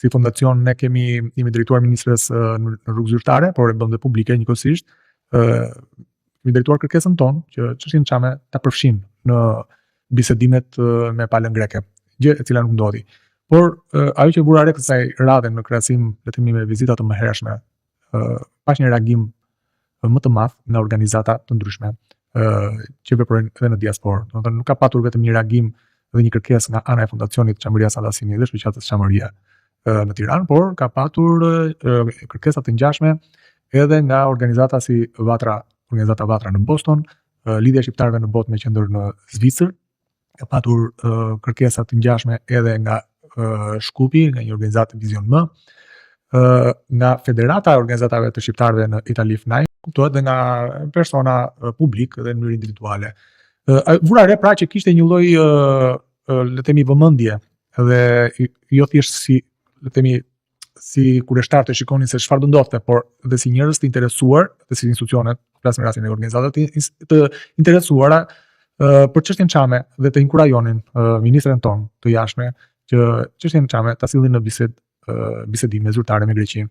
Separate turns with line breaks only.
si fondacion ne jemi drejtuar ministres në rrugë zyrtare, por e bëm dhe publike njëkohësisht. Kemi drejtuar kërkesën tonë që çështjen çame ta përfshim në bisedimet me palën greke, gjë e cila nuk ndodhi. Por ajo që vura re kësaj radhe në krahasim le të themi me vizitat të mëhershme, pash një reagim më të madh nga organizata të ndryshme që veprojnë edhe në diasporë. Domethënë nuk ka patur vetëm një reagim dhe një kërkesë nga ana e fondacionit Çamëria Sallasini dhe shoqatës Çamëria në Tiranë, por ka patur kërkesa të ngjashme edhe nga organizata si organizata Vatra në Boston, Lidhja e Shqiptarëve në Botë me qendër në Zvicër, ka patur kërkesa të ngjashme edhe nga Shkupi, nga një organizatë Vizion M, nga Federata e Organizatave të Shqiptarëve në Itali FNAI, kuptohet dhe nga persona publik dhe në mënyrë individuale. Vura re pra që kishte një lloj le të themi vëmendje dhe jo thjesht si kurioztar të shikonin se çfarë do ndodhte, por dhe si njerëz të interesuar dhe si institucione, flas në rastin e organizatave të interesuara për çështjen çame dhe të inkurajonin ministren tonë të jashtme që çështjen çame ta sillnin në bisedime zyrtare me Greqinë.